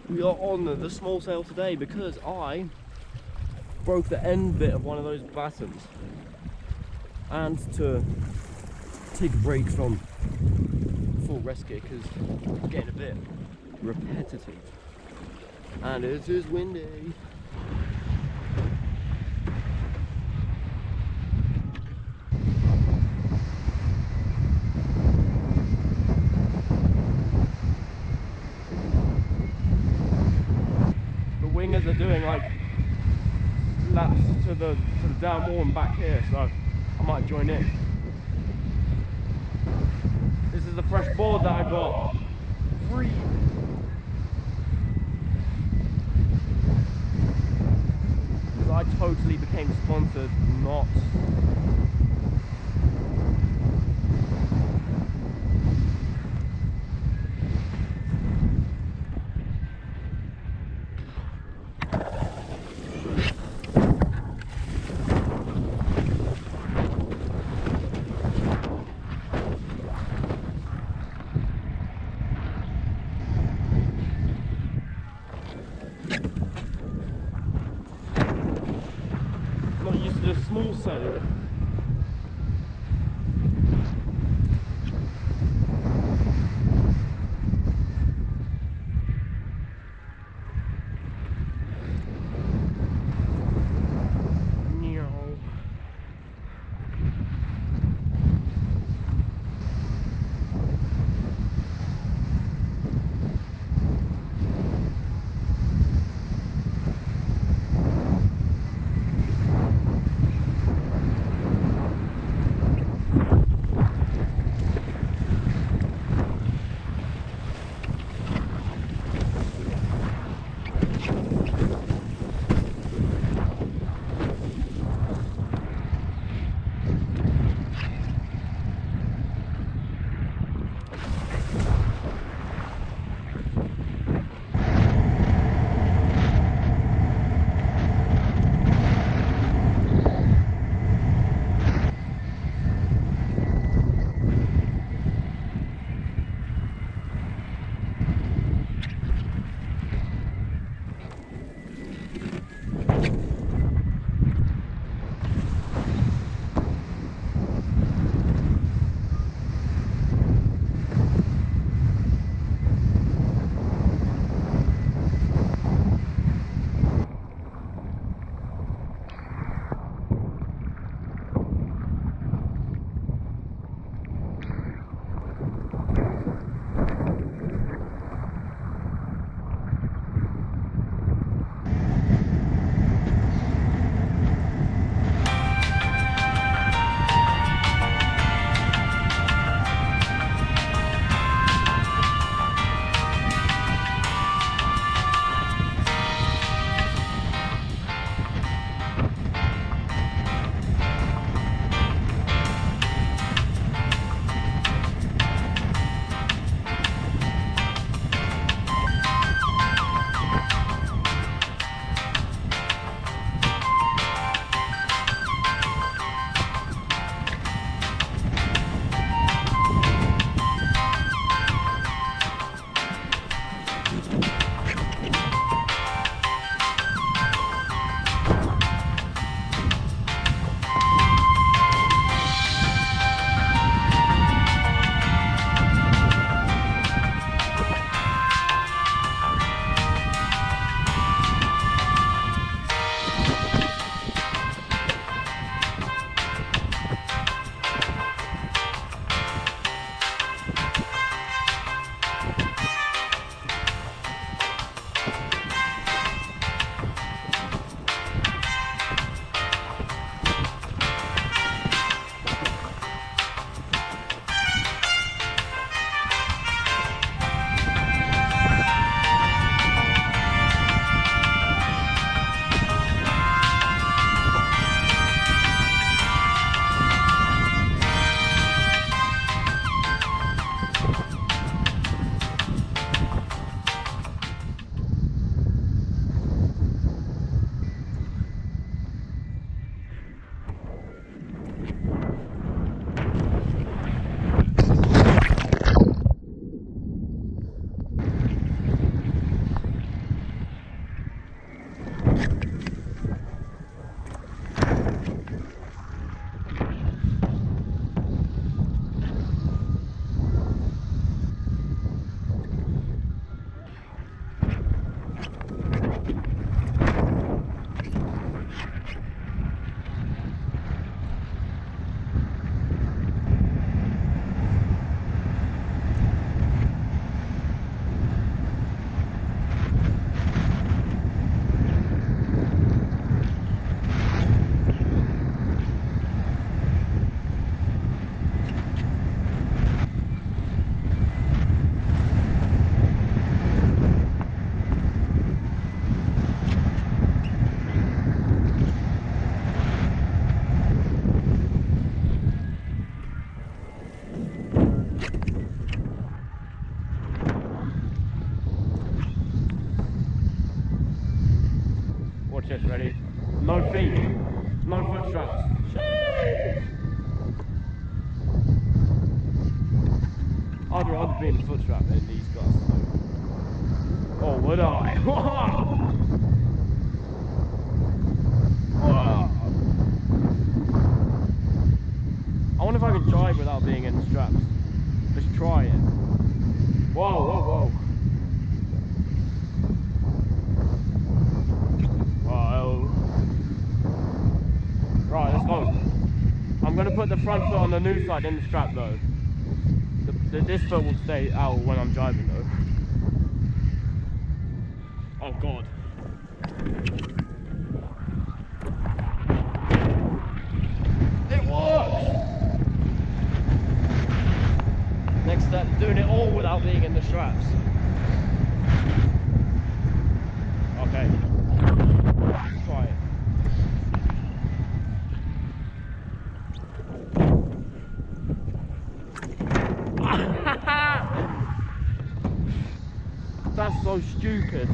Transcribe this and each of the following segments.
We are on the small sail today because I broke the end bit of one of those battens, and to take a break from full rescue because it's getting a bit repetitive and it is windy. The wingers are doing like laps to the down wall and back here, so I might join in. This is the fresh board that I got free. Because I totally became sponsored, not. Not used to the small sail. Watch this, ready? No feet, no foot straps. I'd rather be in the foot strap than these guys. Oh, would I? I wonder if I can jibe without being in the straps. Let's try it. Whoa, whoa, whoa. Whoa. Right, let's go. I'm going to put the front foot on the new side in the strap though. This foot will stay out when I'm jibing though. Oh god. It works! Next step, doing it all without being in the straps. Okay. Let's try it. That's so stupid.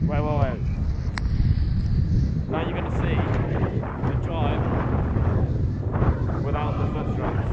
Wait. Now you're going to see the jibe without the foot straps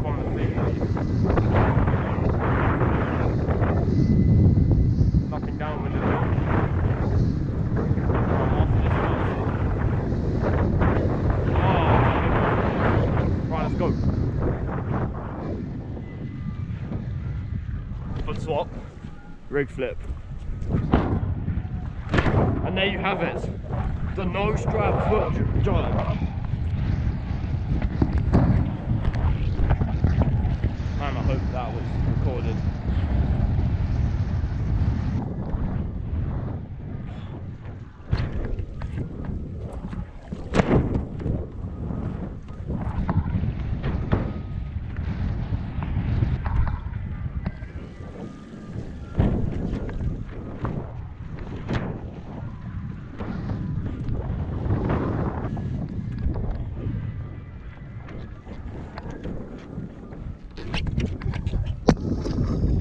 from the theory. Knocking down with the wheel. Right, let's go. Foot swap, rig flip. And there you have it, the no strap foot jibe. Man, I hope that was recorded.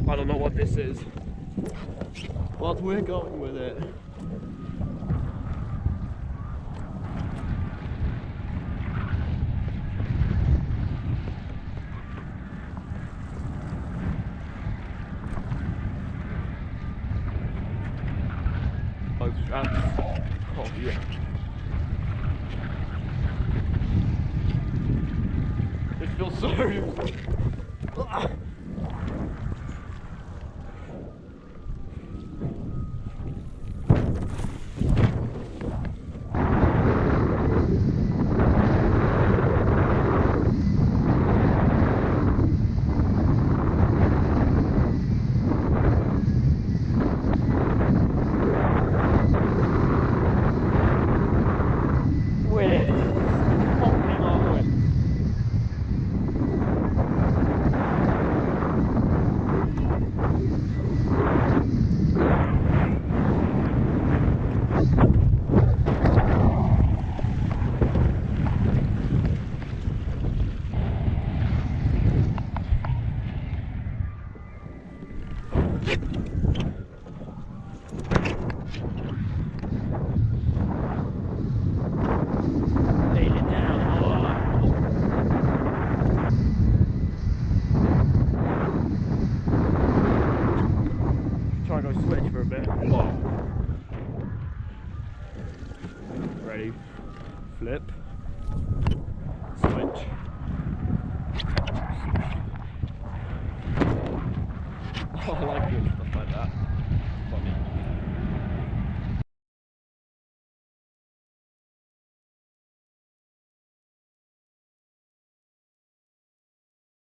I don't know what this is, but we're going with it. Both straps. Oh yeah. This feels so... Try and go switch for a bit. Ready, flip.